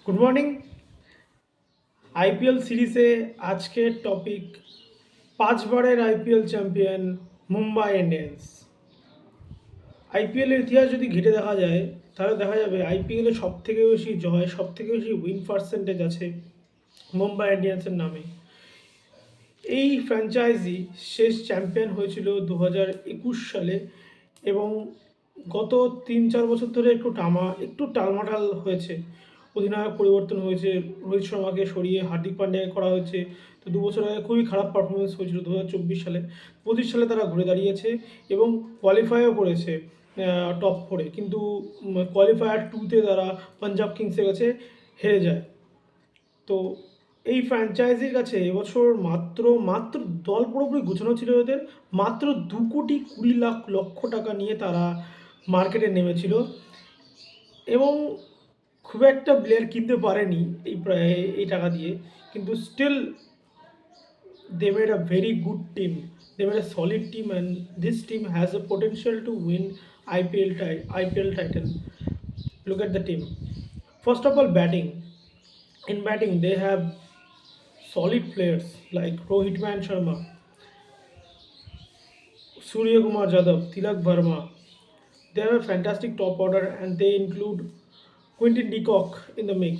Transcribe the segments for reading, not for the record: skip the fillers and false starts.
Good morning. IPL সিরিজে আজকের topic 5বারের আইপিএল চ্যাম্পিয়ন মুম্বাই ইন্ডিয়ান্স। আইপিএলের ইতিহাস যদি ঘেঁটে দেখা যায় তাহলে দেখা যাবে আইপিএলে সব থেকে বেশি জয়, সব থেকে বেশি উইন পার্সেন্টেজ আছে মুম্বাই ইন্ডিয়ান্সের নামে। এই ফ্র্যাঞ্চাইজি শেষ চ্যাম্পিয়ন হয়েছিল 2021 সালে এবং গত 3-4 বছর ধরে একটু টালমাটাল হয়েছে। অধিনায়ক পরিবর্তন হয়েছে, রোহিত শর্মাকে সরিয়ে হার্দিক পান্ডিয়াকে করা হয়েছে। তো 2 বছর আগে খুবই খারাপ পারফরমেন্স হয়েছিল 2024 সালে। 25 সালে তারা ঘুরে দাঁড়িয়েছে এবং কোয়ালিফাইও করেছে টপ 4-এ, কিন্তু কোয়ালিফায়ার 2-তে তারা পাঞ্জাব কিংসের কাছে হেরে যায়। তো এই ফ্র্যাঞ্চাইজির কাছে এবছর মাত্র মাত্র দল পুরোপুরি গুছানো ছিল এদের। মাত্র 2,20,00,000 টাকা নিয়ে তারা মার্কেটে নেমেছিল এবং খুব একটা প্লেয়ার কিনতে পারেনি এই টাকা দিয়ে, কিন্তু still they made a very good team. They made a solid team, and this team has a potential to win IPL title. Look at the team. First of all, batting. In batting, they have solid players like Rohit Sharma, Surya Kumar Yadav, Tilak Verma. They have a fantastic top order, and they include Quinton de Kock in the mix.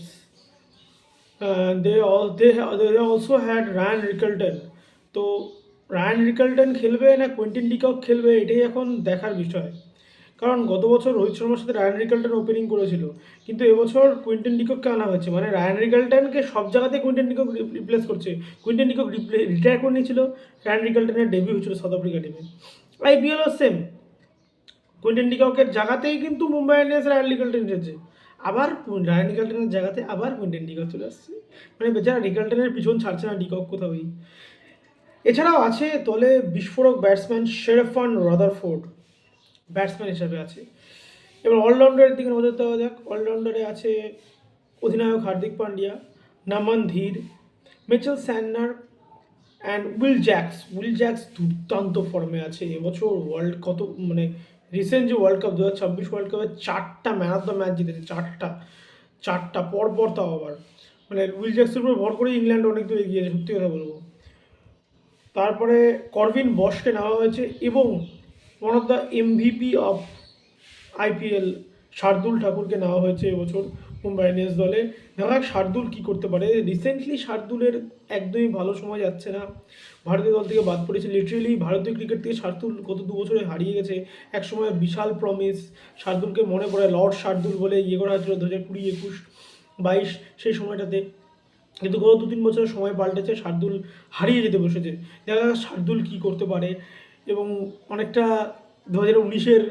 They also had Ryan Rickelton. তো Ryan রিকালটন খেলবে না Quintin de Kock খেলবে এটাই এখন দেখার বিষয়। কারণ গত বছর রোহিত শর্মার সাথে রায়ান রিকালটন ওপেনিং করেছিল, কিন্তু এবছর কুইন্টন ডিকককে আনা হয়েছে, মানে রায়ান রিকালটনকে সব জায়গাতে কুইন্টন ডিকক রিপ্লেস করছে। কুইন্টন ডিকক রিটায়ার করে নিয়েছিল, রায়ান রিকালটনের ডেবিউ হয়েছিল সাউথ আফ্রিকা টিমে। আইপিএলও সেম, কুইন্টন ডিককের জায়গাতেই কিন্তু মুম্বাই ইন্ডিয়ান্স রায়ান রিকালটন এসেছে। আবার রায়ান রিকালটনের জায়গাতে আবার কুইন্টন ডিকক চলে আসছে, মানে বেচারা রিকালটনের পিছন ছাড়ছে না ডিকক কোথাওই। এছাড়াও আছে দলে বিস্ফোরক ব্যাটসম্যান শেরফান রাদারফোর্ড, ব্যাটসম্যান হিসাবে আছে। এবার অলরাউন্ডারের দিকে নজর দেওয়া যাক। অলরাউন্ডারে আছে অধিনায়ক Hardik Pandya, Naman Dhir, Mitchell Santner and Will Jacks দুর্দান্ত ফর্মে আছে এবছর। রিসেন্ট যে ওয়ার্ল্ড কাপ 2026 ওয়ার্ল্ড কাপে 4টা ম্যান অফ দ্য ম্যাচ জিতেছে, চারটা পরপর, তাও আবার মানে উইল জ্যাক্সের উপর ভর করে ইংল্যান্ড অনেক দূর এগিয়েছে, সত্যি কথা বলবো। তারপরে করভিন বসকে নেওয়া হয়েছে এবং one of the MVP of IPL Shardul ঠাকুরকে নেওয়া হয়েছে এবছর মুম্বাই ইন্ডিয়ান্স দলে। দেখা যাক শার্দুল কী করতে পারে। রিসেন্টলি শার্দুলের একদমই ভালো সময় যাচ্ছে না, ভারতীয় দল থেকে বাদ পড়েছে। লিটারেলি ভারতীয় ক্রিকেট থেকে শার্দুল গত 2 বছরে হারিয়ে গেছে। একসময় বিশাল প্রমিস, শার্দুলকে মনে পড়ে লর্ড শার্দুল বলে করা হয়েছিল 2020, 21, 22 সেই সময়টাতে। কিন্তু গত 2-3 বছরের সময় পাল্টেছে, শার্দুল হারিয়ে যেতে বসেছে। দেখা যাক শার্দুল কী করতে পারে। এবং অনেকটা 2019-এর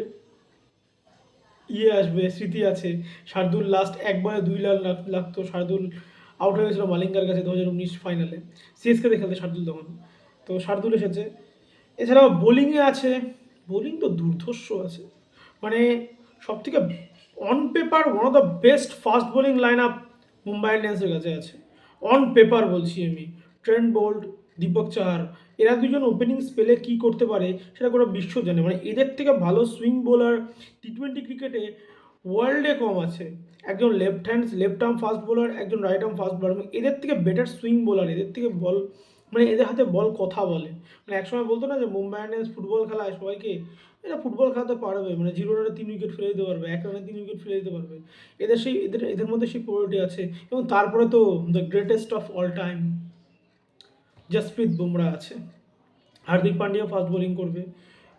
আসবে, স্মৃতি আছে। শার্দুল লাস্ট একবারে 2 রান লাগতো, শার্দুল আউট হয়ে গেছিলো মালিঙ্গার কাছে 2019 ফাইনালে, সিএসকেতে খেলতে শার্দুল তখন। তো শার্দুল এসেছে। এছাড়াও বোলিংয়ে আছে, বোলিং তো দুর্ধর্ষ আছে, মানে সব থেকে on paper one of the best fast bowling line up Mumbai ইন্ডিয়ান্সের কাছে আছে। অন পেপার বলছি আমি, ট্রেন্ট বোল্ট, দীপক চাহার, এরা দুজন ওপেনিং স্পেলে কী করতে পারে সেটা গোটা বিশ্ব জানে। মানে এদের থেকে ভালো সুইং বোলার টি20 ক্রিকেটে ওয়ার্ল্ডে কম আছে। একজন লেফট আর্ম ফাস্ট বোলার, একজন রাইট আর্ম ফাস্ট বোলার, মানে এদের থেকে বেটার সুইং বোলার, এদের থেকে বল, মানে এদের হাতে বল কথা বলে। মানে একসময় বলতো না যে মুম্বাই ইন্ডিয়ান্স ফুটবল খেলায় সবাইকে, এরা ফুটবল খেলাতে পারবে, মানে 0 রানে 3 উইকেট ফেলে দিতে পারবে, 1 রানে 3 উইকেট ফেলে দিতে পারবে। এদের মধ্যে সেই প্রয়োরিটি আছে। এবং তারপরে তো the greatest of all time Jasprit Bumrah আছে, হার্দিক পান্ডিয়া ফাস্ট বোলিং করবে।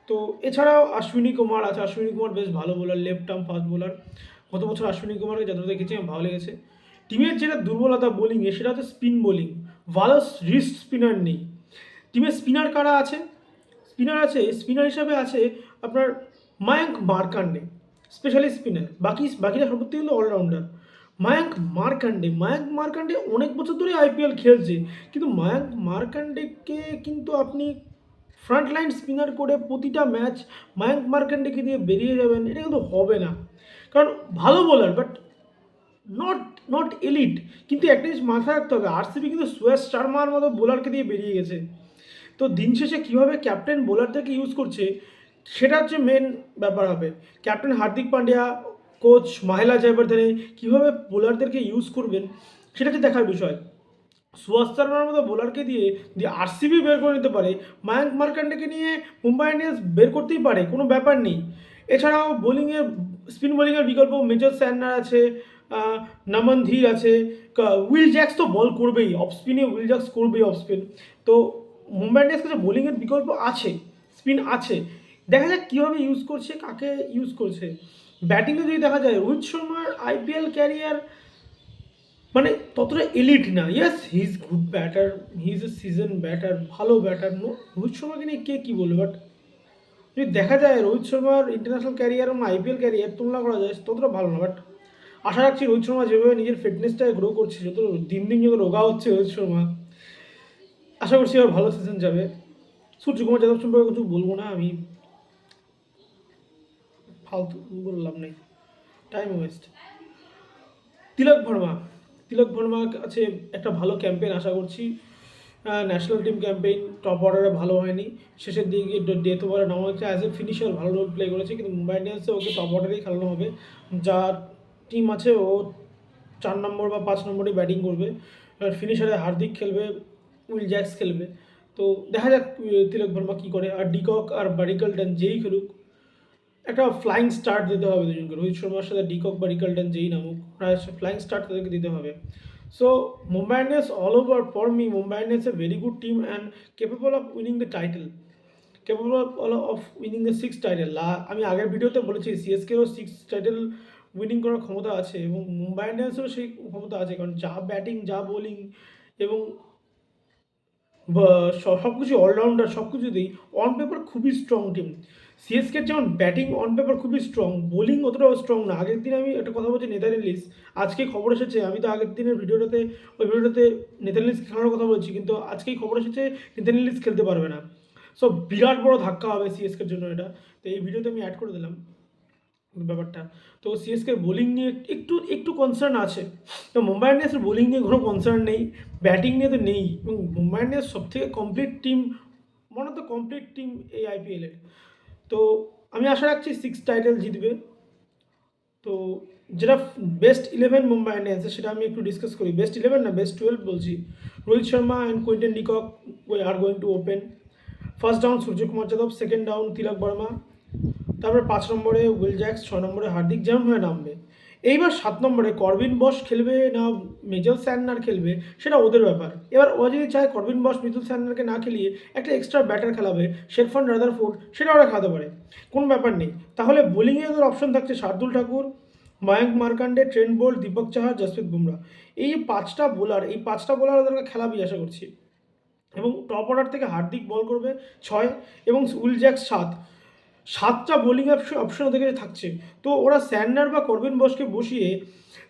তো এছাড়াও অশ্বিনী কুমার আছে, অশ্বিনী কুমার বেশ ভালো bowler, left arm fast bowler. গত বছর অশ্বিনী কুমারকে যতটা দেখেছি আমার ভালো লেগেছে। টিমের যেটা দুর্বলতা বোলিংয়ে সেটা হচ্ছে স্পিন বোলিং, ভালো রিস্ট স্পিনার নেই টিমে। স্পিনার কারা আছে? স্পিনার হিসাবে আছে আপনার মায়াঙ্ক মার্কান্ডে, স্পেশালি স্পিনার। বাকিরা সর্বত্র হলো অলরাউন্ডার। মায়াঙ্ক মার্কান্ডে অনেক বছর ধরে আইপিএল খেলছে, কিন্তু মায়াঙ্ক মার্কান্ডেকে কিন্তু আপনি ফ্রন্ট লাইন স্পিনার করে প্রতিটা ম্যাচ মায়াঙ্ক মার্কান্ডেকে দিয়ে বেরিয়ে যাবেন, এটা কিন্তু হবে না। কারণ ভালো bowler, but not not elite. কিন্তু একটা জিনিস মাথায় রাখতে হবে, আরসিবি কিন্তু সুয়েশ শর্মার মতো বোলারকে দিয়ে বেরিয়ে গেছে। তো দিন শেষে কীভাবে ক্যাপ্টেন বোলারদেরকে ইউজ করছে সেটা হচ্ছে মেন ব্যাপার হবে। ক্যাপ্টেন হার্দিক পান্ডিয়া কোচ মাহেলা জয়বর্ধনে কীভাবে বোলারদেরকে ইউজ করবেন সেটাকে দেখার বিষয়। সুভাষ শর্মার মতো বোলারকে দিয়ে যদি আরসিবি বের করে নিতে পারে, মায়াঙ্ক মার্কান্ডেকে নিয়ে মুম্বাই ইন্ডিয়ান্স বের করতেই পারে, কোনো ব্যাপার নেই। এছাড়াও বোলিংয়ে স্পিন বোলিংয়ের বিকল্প মেজর স্যান্নার আছে, নমন ধীর আছে, উইল জ্যাক্স তো বল করবেই অফ স্পিনে, উইল জ্যাক্স করবেই অফ স্পিন। তো মুম্বাই ইন্ডিয়ান্স কাছে বোলিংয়ের বিকল্প আছে, স্পিন আছে, দেখা যাক কীভাবে ইউজ করছে, কাকে ইউজ করছে। ব্যাটিংয়ে যদি দেখা যায় রোহিত শর্মার আইপিএল ক্যারিয়ার মানে ততটা এলিট না। Yes he is good batter, he is a season batter, ভালো ব্যাটার, নো রোহিত শর্মাকে নিয়ে কে কী বলবে, বাট যদি দেখা যায় রোহিত শর্মার ইন্টারন্যাশনাল ক্যারিয়ার এবং আইপিএল ক্যারিয়ার তুলনা করা যায় ততটা ভালো না। বাট আশা রাখছি রোহিত শর্মা যেভাবে নিজের ফিটনেসটাকে গ্রো করছে, যত দিন দিন যত রোগা হচ্ছে রোহিত শর্মা, আশা করছি এবার ভালো সিজন যাবে। সূর্যকুমার যাদব সম্পর্কে কিছু বলবো না, আমি ফালতু বললাম নেই, টাইম ওয়েস্ট। তিলক ভার্মা, তিলক ভার্মার কাছে একটা ভালো ক্যাম্পেইন আশা করছি। ন্যাশনাল টিম ক্যাম্পেইন টপ অর্ডারে ভালো হয়নি, শেষের দিকে ডেথ ওভারে নামা হচ্ছে, অ্যাজ এ ফিনিশার ভালো রোল প্লে করেছে, কিন্তু মুম্বাই ইন্ডিয়ান্সে ওকে টপ অর্ডারেই খেলানো হবে। যার টিম আছে ও 4 নম্বর বা 5 নম্বরে ব্যাটিং করবে, ফিনিশারে হার্দিক খেলবে, উইল জ্যাক্স খেলবে। তো দেখা যাক তিলক ভার্মা কী করে। আর ডিকক আর বারিকালটন যেই খেলুক, একটা ফ্লাইং স্টার্ট দিতে হবে দুজনকে, রোহিত শর্মার সাথে ডিকক বা রিকালটন যেই নামুক, প্রায় ফ্লাইং স্টার্ট তাদেরকে দিতে হবে। So Mumbai Indians all over for me, Mumbai Indians a very good team and capable of winning the title, capable of winning the 6th title. আমি আগের ভিডিওতে বলেছি সিএসকেও 6 টাইটেল উইনিং করার ক্ষমতা আছে এবং মুম্বাই ইন্ডিয়ান্সেরও সেই ক্ষমতা আছে, কারণ যা ব্যাটিং, যা বোলিং এবং সব কিছু অলরাউন্ডার, সব কিছুতেই অন পেপার খুবই স্ট্রং টিম। সিএসকের যেমন ব্যাটিং অন পেপার খুবই স্ট্রং, বোলিং অতটাও স্ট্রং না। আগের দিন আমি একটা কথা বলছি নেদারল্যান্ডস, আজকে খবর এসেছে, আমি তো আগের দিনের ভিডিওটাতে নেদারল্যান্ডস খেলানোর কথা বলছি, কিন্তু আজকেই খবর এসেছে নেদারল্যান্ডস খেলতে পারবে না। সো বিরাট বড় ধাক্কা হবে সিএসকের জন্য এটা। তো এই ভিডিওতে আমি অ্যাড করে দিলাম ব্যাপারটা। তো সিএসকের বোলিং নিয়ে একটু একটু কনসার্ন আছে, তো মুম্বাই ইন্ডিয়ান্সের বোলিং নিয়ে কোনো কনসার্ন নেই, ব্যাটিং নিয়ে তো নেই। এবং মুম্বাই ইন্ডিয়ান্স সবথেকে কমপ্লিট টিম, মনে তো কমপ্লিট টিম এই আইপিএলের। তো আমি আশা রাখছি 6 টাইটেল জিতবে। তো যেটা বেস্ট 11 মুম্বাই ইন্ডিয়ান্সের সেটা আমি একটু ডিসকাস করি। বেস্ট 11 না, বেস্ট 12 বলছি। Rohit Sharma and Quinton de Kock are going to open. First down Suryakumar Yadav, second down Tilak Varma, তারপরে 5 নম্বরে উইল জ্যাক্স, 6 নম্বরে হার্দিক যেমন হয়ে নামবে। এইবার 7 নম্বরে করবিন বস খেলবে না মিচেল স্যান্টনার খেলবে সেটা ওদের ব্যাপার। এবার ও যদি চায় করবিন বস মিচেল স্যান্টনারকে না খেলিয়ে একটা এক্সট্রা ব্যাটার খেলাবে, শেরফান রাদারফোর্ড, সেটা ওরা খেলাতে পারে, কোনো ব্যাপার নেই। তাহলে বোলিংয়ে ওদের অপশন থাকছে শার্দুল ঠাকুর, মায়াঙ্ক মার্কান্ডে, ট্রেন্ট বোল্ট, দীপক চাহার, জসপ্রীত বুমরা। এই 5টা বোলার ওদেরকে খেলাবি আশা করছি। এবং টপ অর্ডার থেকে হার্দিক বল করবে 6 এবং উইল জ্যাক্স 7টা বোলিং অপশন ওদের কাছে থাকছে। তো ওরা স্যান্ডার বা করবিন বসকে বসিয়ে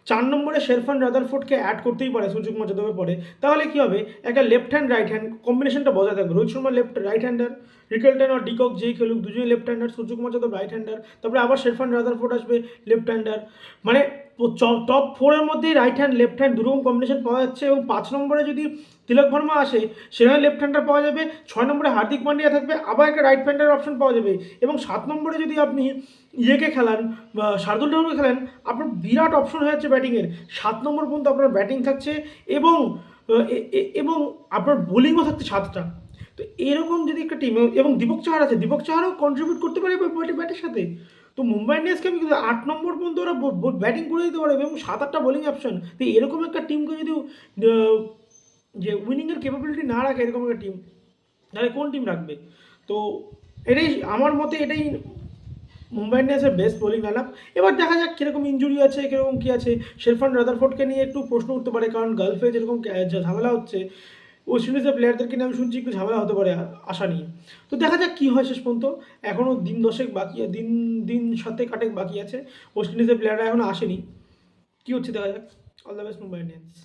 4 নম্বরে শেরফান রাদারফোর্ডকে অ্যাড করতেই পারে সূর্যকুমার যাদবের পরে। তাহলে কী হবে, একটা লেফট হ্যান্ড রাইট হ্যান্ড কম্বিনেশনটা বজায় থাকবে। Rohit Sharma right hander, Rickelton আর ডিকক যেই খেলুক দুজনেই left hander, Suryakumar Yadav right hander, তারপরে আবার শেরফান রাদারফোর্ড আসবে লেফট হ্যান্ডার। মানে টপ 4-এর মধ্যেই রাইট হ্যান্ড লেফট হ্যান্ড দুরকম কম্বিনেশন পাওয়া যাচ্ছে। এবং 5 নম্বরে যদি তিলক ভার্মা আসে সেখানে লেফট হ্যান্ডার পাওয়া যাবে, 6 নম্বরে হার্দিক পান্ডিয়া থাকবে, আবার একটা রাইট হ্যান্ডার অপশন পাওয়া যাবে। এবং 7 নম্বরে যদি আপনি ইয়েকে খেলান, শার্দুল ঠাকুরকে খেলেন, আপনার বিরাট অপশন হয়ে যাচ্ছে ব্যাটিংয়ের। 7 নম্বর পর্যন্ত আপনার ব্যাটিং থাকছে এবং এবং আপনার বোলিংও থাকছে 7টা। তো এরকম যদি একটা টিম, এবং দীপক চাহার আছে, দীপক চাহারও কন্ট্রিবিউট করতে পারে ব্যাটের সাথে। তো মুম্বাই ইন্ডিয়ান্সকে আমি কিন্তু 8 নম্বর পর্যন্ত ওরা ব্যাটিং করে দিতে পারবে এবং 7-8টা বোলিং অপশন। তো এরকম একটা টিমকে যদি যে উইনিংয়ের ক্যাপাবিলিটি না রাখে এরকম একটা টিম, তাহলে কোন টিম রাখবে? তো এটাই আমার মতে, এটাই মুম্বাই ইন্ডিয়ান্সের বেস্ট বোলিং লাইন আপ। এবার দেখা যাক কীরকম ইঞ্জুরি আছে, কীরকম কী আছে। শেরফান রাদারফোর্ডকে নিয়ে একটু প্রশ্ন উঠতে পারে, কারণ গালফে যেরকম ঝামেলা হচ্ছে, ওয়েস্ট ইন্ডিজের প্লেয়ারদেরকে নিয়ে আমি শুনছি একটু ঝামেলা হতে পারে আশা নিয়ে। তো দেখা যাক কী হয় শেষ পর্যন্ত। এখনও দিন 10 বাকি, দিন 7 বাকি আছে। ওয়েস্ট ইন্ডিজের প্লেয়াররা এখনও আসেনি, কী হচ্ছে দেখা যাক। All the best Mumbai Indians.